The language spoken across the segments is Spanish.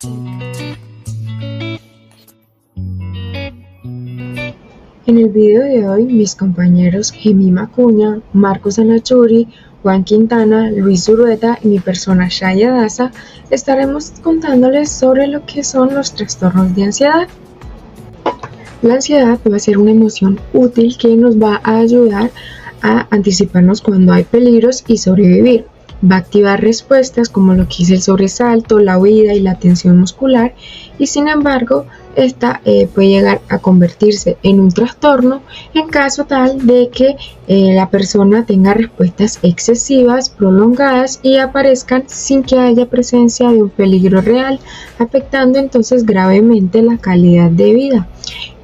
En el video de hoy, mis compañeros Jemima Acuña, Marcos Anachuri, Juan Quintana, Luis Urueta y mi persona Shaya Daza estaremos contándoles sobre lo que son los trastornos de ansiedad. La ansiedad va a ser una emoción útil que nos va a ayudar a anticiparnos cuando hay peligros y sobrevivir. Va a activar respuestas como lo que es el sobresalto, la huida y la tensión muscular, y sin embargo esta puede llegar a convertirse en un trastorno en caso tal de que la persona tenga respuestas excesivas, prolongadas y aparezcan sin que haya presencia de un peligro real, afectando entonces gravemente la calidad de vida.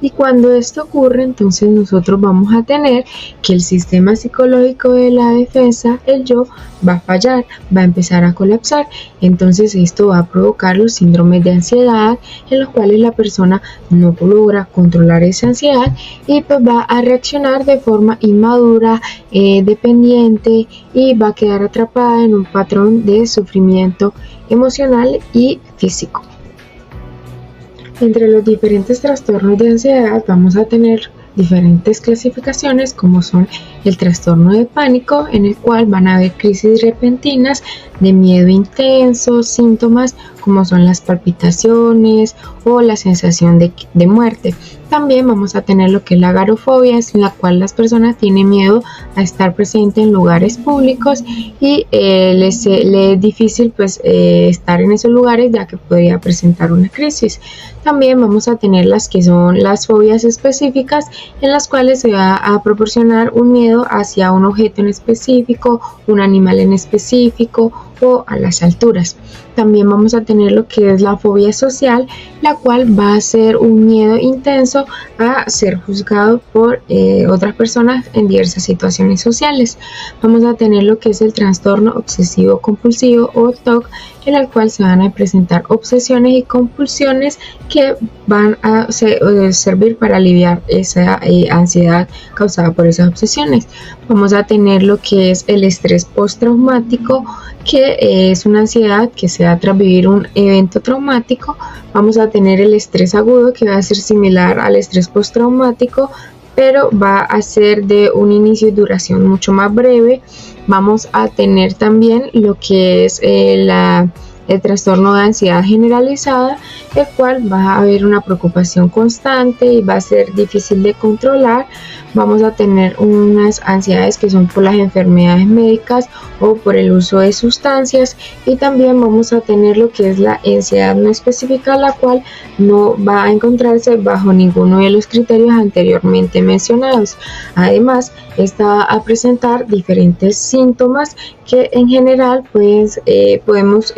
Y cuando esto ocurre, entonces nosotros vamos a tener que el sistema psicológico de la defensa, el yo, va a fallar, va a empezar a colapsar. Entonces esto va a provocar los síndromes de ansiedad, en los cuales la persona no logra controlar esa ansiedad y pues va a reaccionar de forma inmadura, dependiente, y va a quedar atrapada en un patrón de sufrimiento emocional y físico. Entre los diferentes trastornos de ansiedad vamos a tener diferentes clasificaciones, como son el trastorno de pánico, en el cual van a haber crisis repentinas de miedo intenso, síntomas como son las palpitaciones o la sensación de muerte. También vamos a tener lo que es la agorafobia, en la cual las personas tienen miedo a estar presente en lugares públicos y les es difícil estar en esos lugares, ya que podría presentar una crisis. También vamos a tener las que son las fobias específicas, en las cuales se va a proporcionar un miedo hacia un objeto en específico, un animal en específico o a las alturas. También vamos a tener lo que es la fobia social, la cual va a ser un miedo intenso a ser juzgado por otras personas en diversas situaciones sociales. Vamos a tener lo que es el trastorno obsesivo compulsivo o TOC, en el cual se van a presentar obsesiones y compulsiones que van a servir para aliviar esa ansiedad causada por esas obsesiones. Vamos a tener lo que es el estrés postraumático, que es una ansiedad que se da tras vivir un evento traumático. Vamos a tener el estrés agudo, que va a ser similar al estrés postraumático, pero va a ser de un inicio y duración mucho más breve. Vamos a tener también lo que es el trastorno de ansiedad generalizada, el cual va a haber una preocupación constante y va a ser difícil de controlar. Vamos a tener unas ansiedades que son por las enfermedades médicas o por el uso de sustancias, y también vamos a tener lo que es la ansiedad no específica, la cual no va a encontrarse bajo ninguno de los criterios anteriormente mencionados. Además, esta va a presentar diferentes síntomas que en general podemos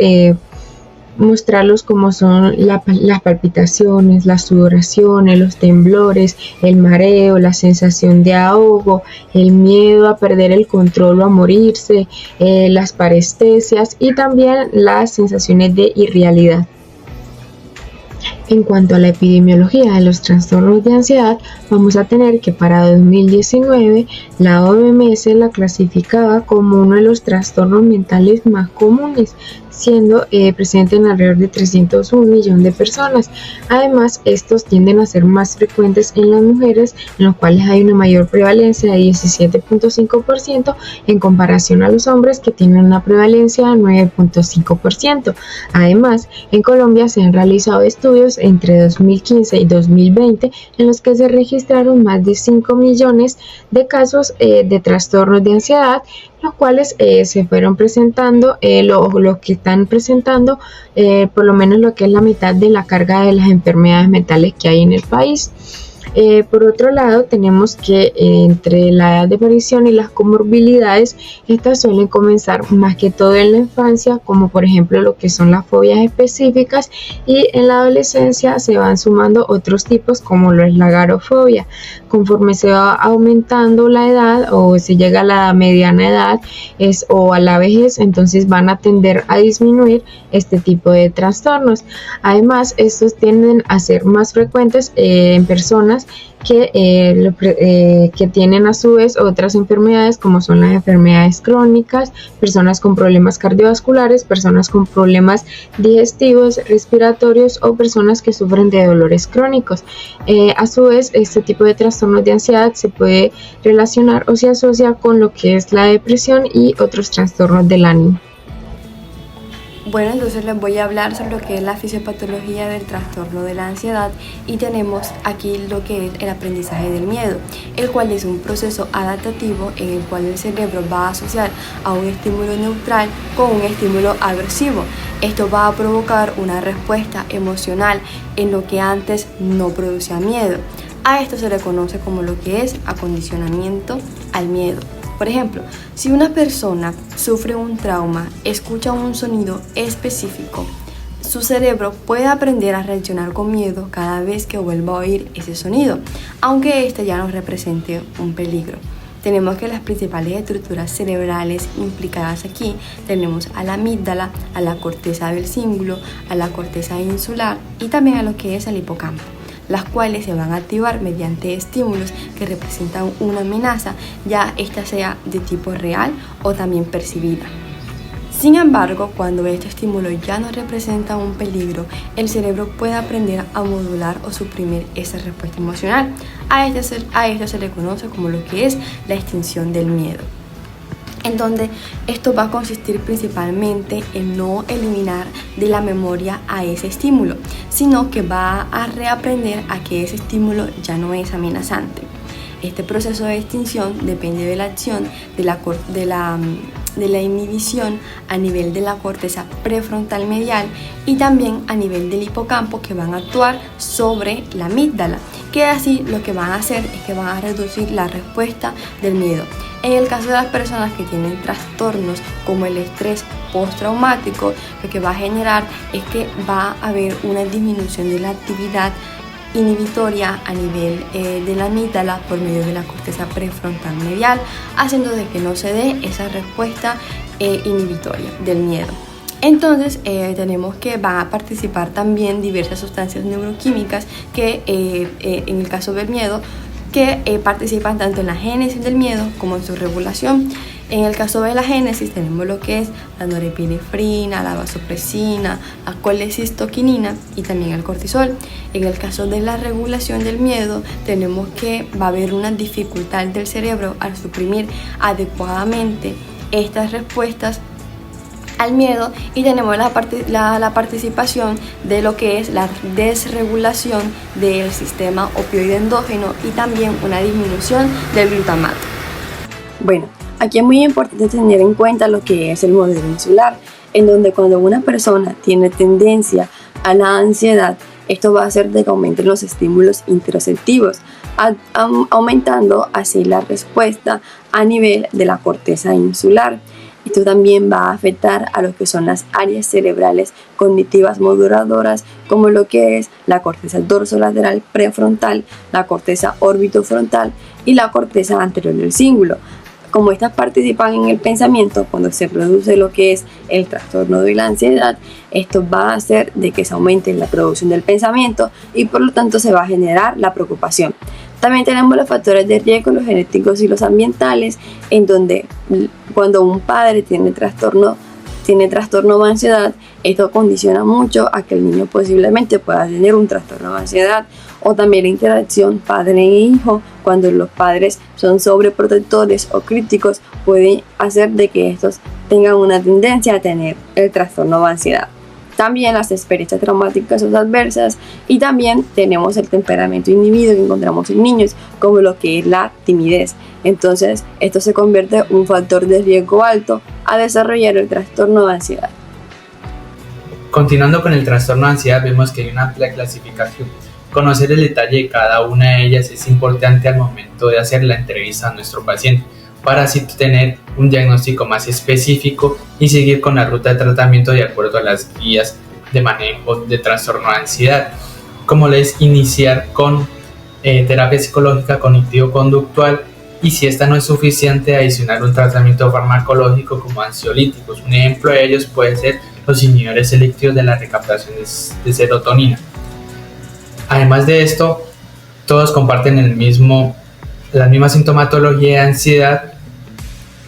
mostrarlos, como son las palpitaciones, las sudoraciones, los temblores, el mareo, la sensación de ahogo, el miedo a perder el control o a morirse, las parestesias y también las sensaciones de irrealidad. En cuanto a la epidemiología de los trastornos de ansiedad, vamos a tener que para 2019 la OMS la clasificaba como uno de los trastornos mentales más comunes, siendo presente en alrededor de 301 millones de personas. Además, estos tienden a ser más frecuentes en las mujeres, en los cuales hay una mayor prevalencia de 17.5% en comparación a los hombres, que tienen una prevalencia de 9.5%. Además, en Colombia se han realizado estudios entre 2015 y 2020 en los que se registraron más de 5 millones de casos de trastornos de ansiedad, los cuales se fueron presentando, los que están presentando por lo menos lo que es la mitad de la carga de las enfermedades mentales que hay en el país. Por otro lado, tenemos que entre la edad de aparición y las comorbilidades, estas suelen comenzar más que todo en la infancia, como por ejemplo lo que son las fobias específicas, y en la adolescencia se van sumando otros tipos, como lo es la agorafobia. Conforme se va aumentando la edad o se llega a la mediana edad o a la vejez, entonces van a tender a disminuir este tipo de trastornos. Además, estos tienden a ser más frecuentes en personas personas que tienen a su vez otras enfermedades como son las enfermedades crónicas, personas con problemas cardiovasculares, personas con problemas digestivos, respiratorios o personas que sufren de dolores crónicos. A su vez, este tipo de trastornos de ansiedad se puede relacionar o se asocia con lo que es la depresión y otros trastornos del ánimo. Bueno, entonces les voy a hablar sobre lo que es la fisiopatología del trastorno de la ansiedad y tenemos aquí lo que es el aprendizaje del miedo, el cual es un proceso adaptativo en el cual el cerebro va a asociar a un estímulo neutral con un estímulo aversivo. Esto va a provocar una respuesta emocional en lo que antes no producía miedo. A esto se le conoce como lo que es acondicionamiento al miedo. Por ejemplo, si una persona sufre un trauma, escucha un sonido específico, su cerebro puede aprender a reaccionar con miedo cada vez que vuelva a oír ese sonido, aunque este ya no represente un peligro. Tenemos que las principales estructuras cerebrales implicadas aquí tenemos a la amígdala, a la corteza del cíngulo, a la corteza insular y también a lo que es el hipocampo, las cuales se van a activar mediante estímulos que representan una amenaza, ya esta sea de tipo real o también percibida. Sin embargo, cuando este estímulo ya no representa un peligro, el cerebro puede aprender a modular o suprimir esa respuesta emocional. A esto se le conoce como lo que es la extinción del miedo, en donde esto va a consistir principalmente en no eliminar de la memoria a ese estímulo, sino que va a reaprender a que ese estímulo ya no es amenazante. Este proceso de extinción depende de la acción de la inhibición a nivel de la corteza prefrontal medial y también a nivel del hipocampo, que van a actuar sobre la amígdala, que así lo que van a hacer es que van a reducir la respuesta del miedo. En el caso de las personas que tienen trastornos como el estrés postraumático, lo que va a generar es que va a haber una disminución de la actividad inhibitoria a nivel de la amígdala por medio de la corteza prefrontal medial, haciendo de que no se dé esa respuesta inhibitoria del miedo. Entonces tenemos que van a participar también diversas sustancias neuroquímicas que en el caso del miedo participan tanto en la génesis del miedo como en su regulación. En el caso de la génesis tenemos lo que es la norepinefrina, la vasopresina, la colecistoquinina y también el cortisol. En el caso de la regulación del miedo tenemos que va a haber una dificultad del cerebro al suprimir adecuadamente estas respuestas al miedo, y tenemos la participación de lo que es la desregulación del sistema opioide endógeno y también una disminución del glutamato. Bueno, aquí es muy importante tener en cuenta lo que es el modelo insular, en donde cuando una persona tiene tendencia a la ansiedad, esto va a hacer de que aumenten los estímulos interoceptivos, aumentando así la respuesta a nivel de la corteza insular. Esto también va a afectar a lo que son las áreas cerebrales cognitivas moduladoras, como lo que es la corteza dorsolateral prefrontal, la corteza orbitofrontal y la corteza anterior del cíngulo. Como estas participan en el pensamiento, cuando se produce lo que es el trastorno de la ansiedad, esto va a hacer de que se aumente la producción del pensamiento y por lo tanto se va a generar la preocupación. También tenemos los factores de riesgo, los genéticos y los ambientales, en donde cuando un padre tiene trastorno de ansiedad, esto condiciona mucho a que el niño posiblemente pueda tener un trastorno de ansiedad. O también la interacción padre e hijo, cuando los padres son sobreprotectores o críticos, puede hacer de que estos tengan una tendencia a tener el trastorno de ansiedad. También las experiencias traumáticas o adversas, y también tenemos el temperamento inhibido que encontramos en niños, como lo que es la timidez. Entonces, esto se convierte en un factor de riesgo alto a desarrollar el trastorno de ansiedad. Continuando con el trastorno de ansiedad, vemos que hay una amplia clasificación. Conocer el detalle de cada una de ellas es importante al momento de hacer la entrevista a nuestro paciente, para así tener un diagnóstico más específico y seguir con la ruta de tratamiento de acuerdo a las guías de manejo de trastorno de ansiedad, como es iniciar con terapia psicológica cognitivo-conductual, y si esta no es suficiente, adicionar un tratamiento farmacológico como ansiolíticos. Un ejemplo de ellos puede ser los inhibidores selectivos de la recaptación de serotonina. Además de esto, todos comparten la misma sintomatología de ansiedad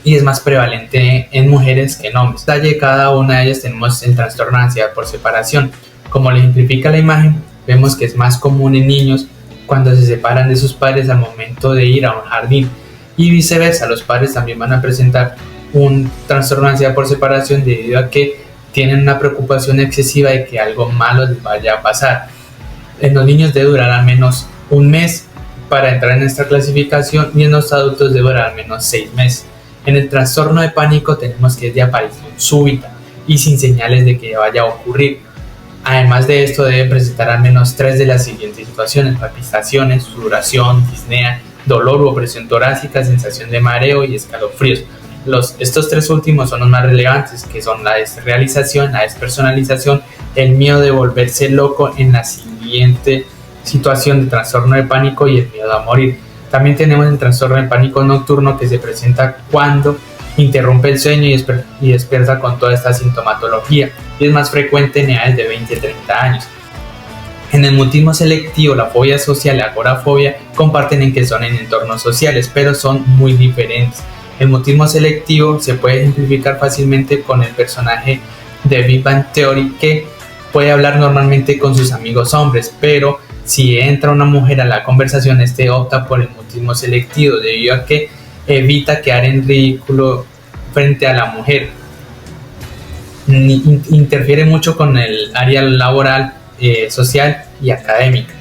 y es más prevalente en mujeres que en hombres. En detalle, cada una de ellas tenemos el trastorno de ansiedad por separación. Como lo ejemplifica la imagen, vemos que es más común en niños cuando se separan de sus padres al momento de ir a un jardín, y viceversa, los padres también van a presentar un trastorno de ansiedad por separación debido a que tienen una preocupación excesiva de que algo malo les vaya a pasar. En los niños debe durar al menos un mes para entrar en esta clasificación y en los adultos debe durar al menos 6 meses. En el trastorno de pánico tenemos que es de aparición súbita y sin señales de que vaya a ocurrir. Además de esto, debe presentar al menos 3 de las siguientes situaciones: palpitaciones, sudoración, disnea, dolor u opresión torácica, sensación de mareo y escalofríos. Estos 3 últimos son los más relevantes, que son la desrealización, la despersonalización, el miedo de volverse loco en la siguiente situación de trastorno de pánico y el miedo a morir. También tenemos el trastorno de pánico nocturno, que se presenta cuando interrumpe el sueño y despierta con toda esta sintomatología, y es más frecuente en edades de 20 a 30 años. En el mutismo selectivo, la fobia social y la agorafobia comparten en que son en entornos sociales, pero son muy diferentes. El mutismo selectivo se puede ejemplificar fácilmente con el personaje de Big Bang Theory, que puede hablar normalmente con sus amigos hombres, pero si entra una mujer a la conversación, opta por el mutismo selectivo debido a que evita quedar en ridículo frente a la mujer. Interfiere mucho con el área laboral, social y académica.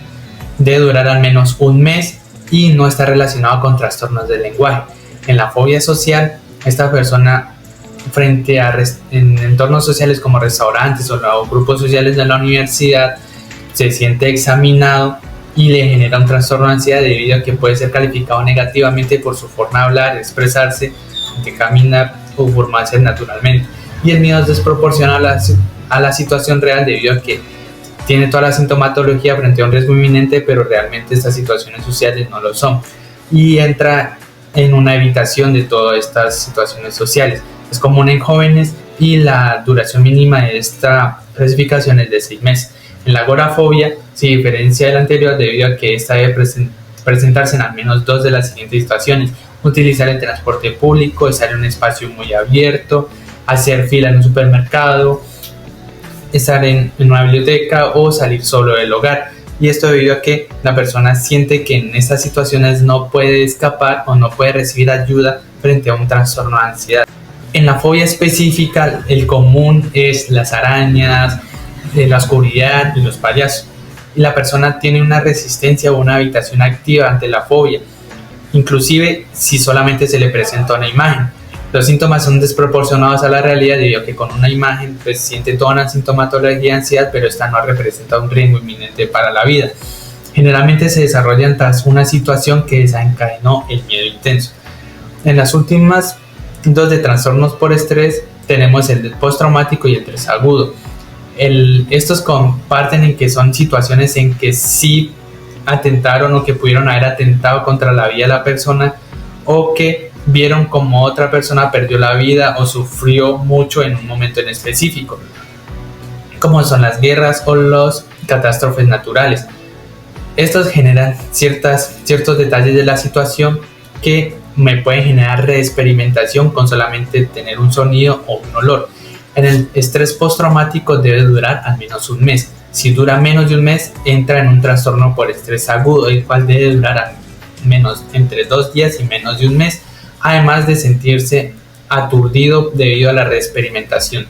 Debe durar al menos un mes y no está relacionado con trastornos del lenguaje. En la fobia social, esta persona frente a en entornos sociales como restaurantes o grupos sociales de la universidad se siente examinado y le genera un trastorno de ansiedad debido a que puede ser calificado negativamente por su forma de hablar, expresarse, de caminar o formarse naturalmente. Y el miedo es desproporcional a la situación real debido a que tiene toda la sintomatología frente a un riesgo inminente, pero realmente estas situaciones sociales no lo son, y entra en una evitación de todas estas situaciones sociales. Es común en jóvenes y la duración mínima de esta clasificación es de 6 meses. En la agorafobia se diferencia de la anterior debido a que esta debe presentarse en al menos 2 de las siguientes situaciones: utilizar el transporte público, estar en un espacio muy abierto, hacer fila en un supermercado, estar en una biblioteca o salir solo del hogar. Y esto debido a que la persona siente que en estas situaciones no puede escapar o no puede recibir ayuda frente a un trastorno de ansiedad. En la fobia específica, el común es las arañas, la oscuridad y los payasos. Y la persona tiene una resistencia o una evitación activa ante la fobia, inclusive si solamente se le presenta una imagen. Los síntomas son desproporcionados a la realidad debido a que con una imagen pues siente toda una sintomatología de ansiedad, pero esta no representa un riesgo inminente para la vida. Generalmente se desarrollan tras una situación que desencadenó el miedo intenso. En las últimas 2 de trastornos por estrés tenemos el postraumático y el estrés agudo. Estos comparten en que son situaciones en que sí atentaron o que pudieron haber atentado contra la vida de la persona, o que vieron como otra persona perdió la vida o sufrió mucho en un momento en específico, como son las guerras o las catástrofes naturales. Estos generan ciertos detalles de la situación que me pueden generar reexperimentación con solamente tener un sonido o un olor. En el estrés postraumático debe durar al menos un mes. Si dura menos de un mes, entra en un trastorno por estrés agudo, el cual debe durar al menos entre 2 días y menos de un mes, además de sentirse aturdido debido a la reexperimentación.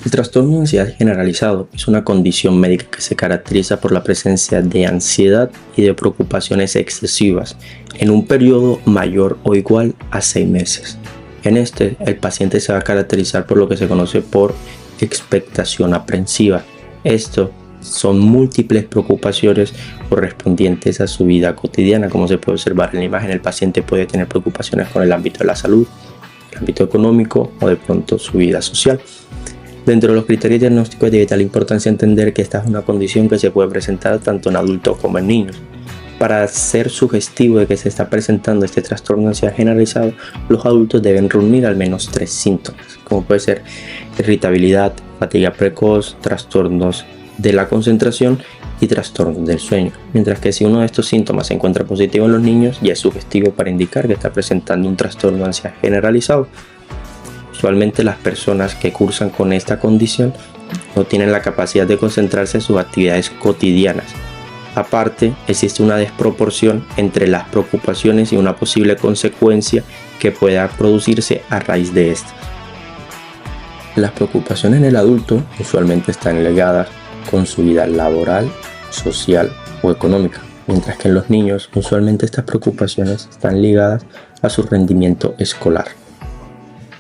El trastorno de ansiedad generalizado es una condición médica que se caracteriza por la presencia de ansiedad y de preocupaciones excesivas en un periodo mayor o igual a 6 meses. En el paciente se va a caracterizar por lo que se conoce por expectación aprensiva. Esto son múltiples preocupaciones correspondientes a su vida cotidiana. Como se puede observar en la imagen, el paciente puede tener preocupaciones con el ámbito de la salud, el ámbito económico o de pronto su vida social. Dentro de los criterios diagnósticos es de vital importancia entender que esta es una condición que se puede presentar tanto en adultos como en niños. Para ser sugestivo de que se está presentando este trastorno de ansiedad generalizado, los adultos deben reunir al menos 3 síntomas, como puede ser irritabilidad, fatiga precoz, trastornos de la concentración y trastornos del sueño, mientras que si uno de estos síntomas se encuentra positivo en los niños, ya es sugestivo para indicar que está presentando un trastorno de ansiedad generalizado. Usualmente las personas que cursan con esta condición no tienen la capacidad de concentrarse en sus actividades cotidianas. Aparte, existe una desproporción entre las preocupaciones y una posible consecuencia que pueda producirse a raíz de estas. Las preocupaciones en el adulto usualmente están ligadas con su vida laboral, social o económica, mientras que en los niños usualmente estas preocupaciones están ligadas a su rendimiento escolar.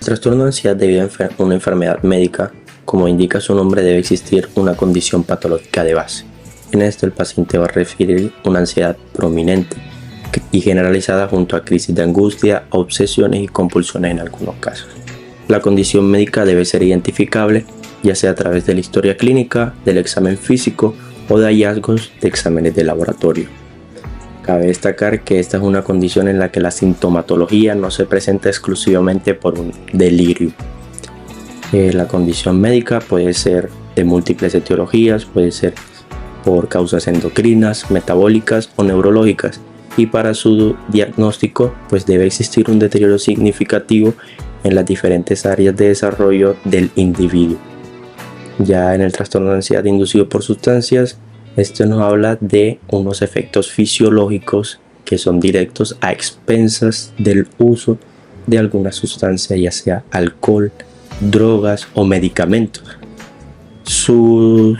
El trastorno de ansiedad debido a una enfermedad médica, como indica su nombre, debe existir una condición patológica de base. En esto el paciente va a referir una ansiedad prominente y generalizada junto a crisis de angustia, obsesiones y compulsiones en algunos casos. La condición médica debe ser identificable ya sea a través de la historia clínica, del examen físico o de hallazgos de exámenes de laboratorio. Cabe destacar que esta es una condición en la que la sintomatología no se presenta exclusivamente por un delirio. La condición médica puede ser de múltiples etiologías, puede ser por causas endocrinas, metabólicas o neurológicas, y para su diagnóstico pues debe existir un deterioro significativo en las diferentes áreas de desarrollo del individuo. Ya en el trastorno de ansiedad inducido por sustancias, esto nos habla de unos efectos fisiológicos que son directos a expensas del uso de alguna sustancia, ya sea alcohol, drogas o medicamentos. Su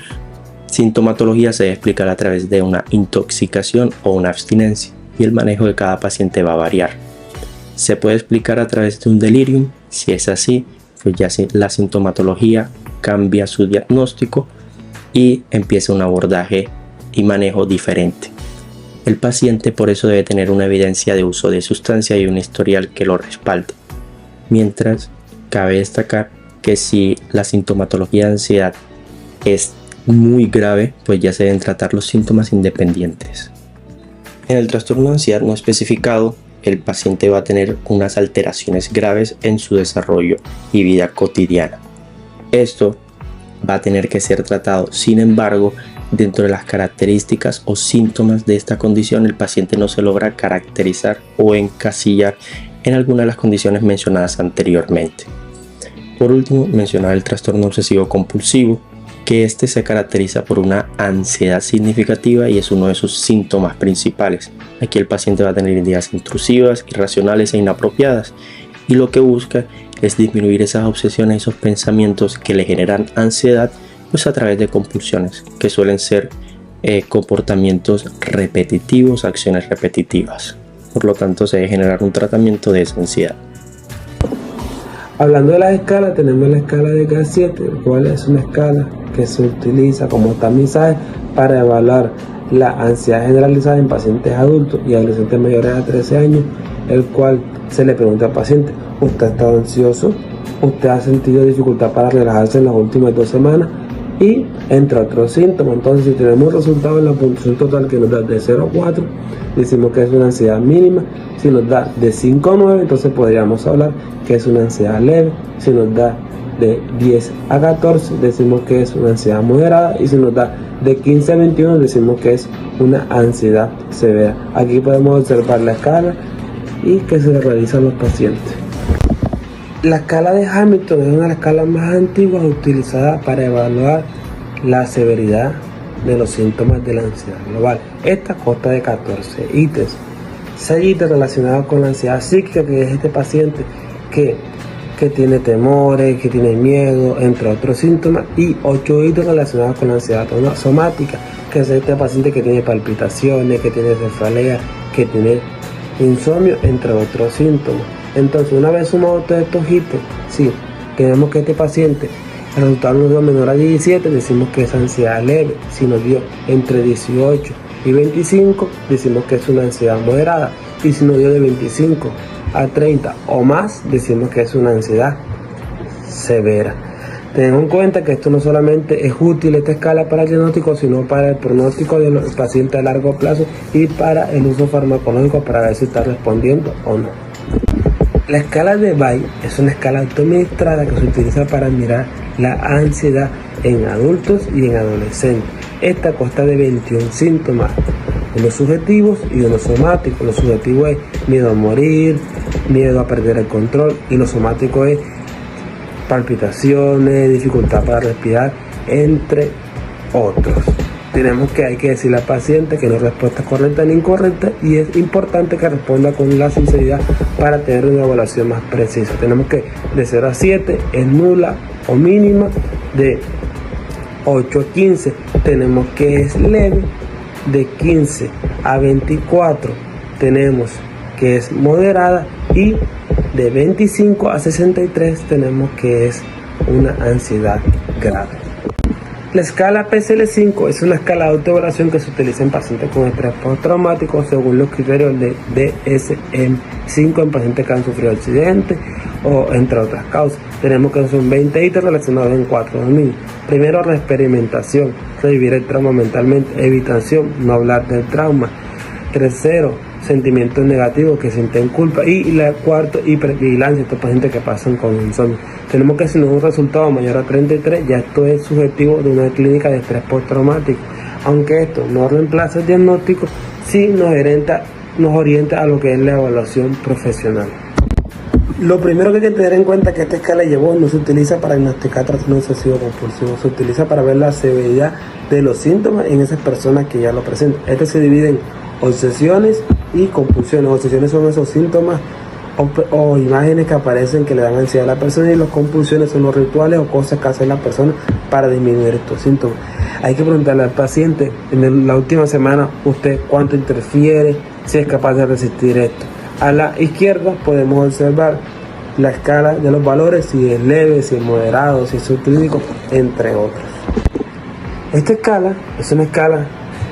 sintomatología se debe explicar a través de una intoxicación o una abstinencia, y el manejo de cada paciente va a variar. Se puede explicar a través de un delirium. Si es así, pues ya la sintomatología cambia su diagnóstico y empieza un abordaje y manejo diferente. El paciente por eso debe tener una evidencia de uso de sustancia y un historial que lo respalde. Mientras, cabe destacar que si la sintomatología de ansiedad es muy grave, pues ya se deben tratar los síntomas independientes. En el trastorno de ansiedad no especificado, el paciente va a tener unas alteraciones graves en su desarrollo y vida cotidiana. Esto va a tener que ser tratado. Sin embargo, dentro de las características o síntomas de esta condición, el paciente no se logra caracterizar o encasillar en alguna de las condiciones mencionadas anteriormente. Por último, mencionar el trastorno obsesivo compulsivo, que este se caracteriza por una ansiedad significativa y es uno de sus síntomas principales. Aquí el paciente va a tener ideas intrusivas, irracionales e inapropiadas, y lo que busca es disminuir esas obsesiones, esos pensamientos que le generan ansiedad, pues a través de compulsiones, que suelen ser comportamientos repetitivos, acciones repetitivas. Por lo tanto, se debe generar un tratamiento de esa ansiedad. Hablando de las escalas, tenemos la escala de K7, el cual es una escala que se utiliza como tamizaje para evaluar la ansiedad generalizada en pacientes adultos y adolescentes mayores de 13 años, el cual se le pregunta al paciente: ¿usted ha estado ansioso? ¿Usted ha sentido dificultad para relajarse en las últimas 2 semanas? Y entre otros síntomas. Entonces, si tenemos un resultado en la puntuación total que nos da de 0 a 4, decimos que es una ansiedad mínima. Si nos da de 5 a 9, entonces podríamos hablar que es una ansiedad leve. Si nos da de 10 a 14, decimos que es una ansiedad moderada. Y si nos da de 15 a 21, decimos que es una ansiedad severa. Aquí podemos observar la escala y que se le realiza a los pacientes. La escala de Hamilton es una de las escalas más antiguas utilizadas para evaluar la severidad de los síntomas de la ansiedad global. Esta consta de 14 ítems. 6 ítems relacionados con la ansiedad psíquica, que es este paciente que tiene temores, que tiene miedo, entre otros síntomas, y 8 ítems relacionados con la ansiedad somática, que es este paciente que tiene palpitaciones, que tiene cefalea, que tiene insomnio, entre otros síntomas. Entonces, una vez sumados todos estos ítems, sí, tenemos que este paciente, el resultado nos dio menor a 17, decimos que es ansiedad leve. Si nos dio entre 18 y 25, decimos que es una ansiedad moderada. Y si nos dio de 25 a 30 o más, decimos que es una ansiedad severa. Tenemos en cuenta que esto no solamente es útil, esta escala, para el diagnóstico, sino para el pronóstico del paciente a largo plazo y para el uso farmacológico, para ver si está respondiendo o no. La escala de Bay es una escala autoadministrada que se utiliza para mirar la ansiedad en adultos y en adolescentes. Esta consta de 21 síntomas, unos subjetivos y unos somáticos. Lo subjetivo es miedo a morir, miedo a perder el control, y lo somático es palpitaciones, dificultad para respirar, entre otros. Hay que decirle al paciente que no hay respuesta correcta ni incorrecta, y es importante que responda con la sinceridad para tener una evaluación más precisa. Tenemos que de 0 a 7 es nula o mínima, de 8 a 15 tenemos que es leve, de 15 a 24 tenemos que es moderada, y de 25 a 63 tenemos que es una ansiedad grave. La escala PCL-5 es una escala de autoevaluación que se utiliza en pacientes con estrés postraumático según los criterios de DSM-5 en pacientes que han sufrido accidentes o entre otras causas. Tenemos que son 20 ítems relacionados en 4 dominios. Primero, la experimentación, revivir el trauma mentalmente, evitación, no hablar del trauma. Tercero, sentimientos negativos que sienten culpa, y la cuarta, hipervigilancia, estos pacientes que pasan con insomnio. Tenemos que si no es un resultado mayor a 33, ya esto es subjetivo de una clínica de estrés postraumático. Aunque esto no reemplaza el diagnóstico, sí nos orienta a lo que es la evaluación profesional. Lo primero que hay que tener en cuenta es que esta escala no se utiliza para diagnosticar trastorno obsesivo compulsivo, se utiliza para ver la severidad de los síntomas en esas personas que ya lo presentan. Este se divide en obsesiones y compulsiones. Obsesiones son esos síntomas o imágenes que aparecen que le dan ansiedad a la persona, y las compulsiones son los rituales o cosas que hace la persona para disminuir estos síntomas. Hay que preguntarle al paciente en la última semana usted cuánto interfiere, si es capaz de resistir esto. A la izquierda podemos observar la escala de los valores, si es leve, si es moderado, si es subclínico, entre otros. Esta escala es una escala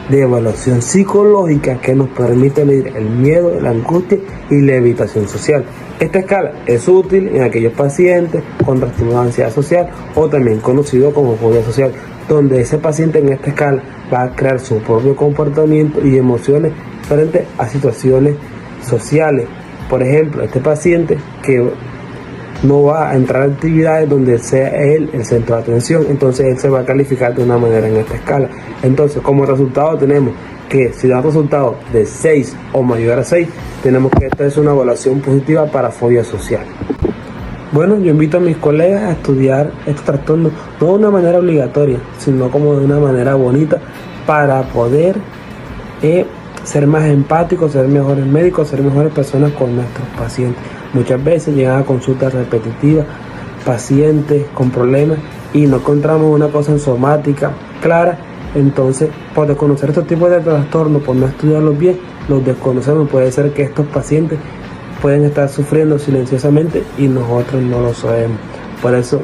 de evaluación psicológica que nos permite medir el miedo, la angustia y la evitación social. Esta escala es útil en aquellos pacientes con trastorno de ansiedad social, o también conocido como fobia social, donde ese paciente en esta escala va a crear su propio comportamiento y emociones frente a situaciones sociales. Por ejemplo, este paciente que no va a entrar a actividades donde sea él el centro de atención, entonces él se va a calificar de una manera en esta escala. Entonces, como resultado tenemos que si da un resultado de 6 o mayor a 6, tenemos que esta es una evaluación positiva para fobia social. Bueno, yo invito a mis colegas a estudiar estos trastornos no de una manera obligatoria, sino como de una manera bonita, para poder ser más empáticos, ser mejores médicos, ser mejores personas con nuestros pacientes. Muchas veces llegan a consultas repetitivas, pacientes con problemas, y no encontramos una cosa en somática clara. Entonces, por desconocer estos tipos de trastornos, por no estudiarlos bien, los desconocemos. Puede ser que estos pacientes pueden estar sufriendo silenciosamente y nosotros no lo sabemos. Por eso,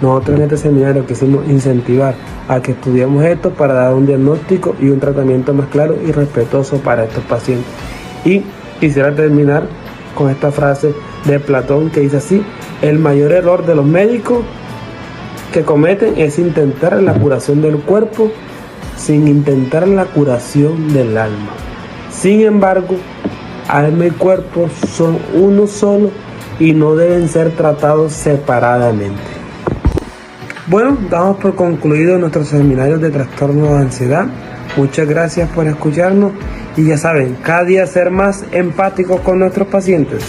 nosotros en este seminario quisimos incentivar a que estudiemos esto para dar un diagnóstico y un tratamiento más claro y respetuoso para estos pacientes. Y quisiera terminar con esta frase de Platón que dice así: el mayor error de los médicos que cometen es intentar la curación del cuerpo sin intentar la curación del alma. Sin embargo, alma y cuerpo son uno solo y no deben ser tratados separadamente. Bueno, damos por concluido nuestros seminarios de trastorno de ansiedad. Muchas gracias por escucharnos, y ya saben, cada día ser más empáticos con nuestros pacientes.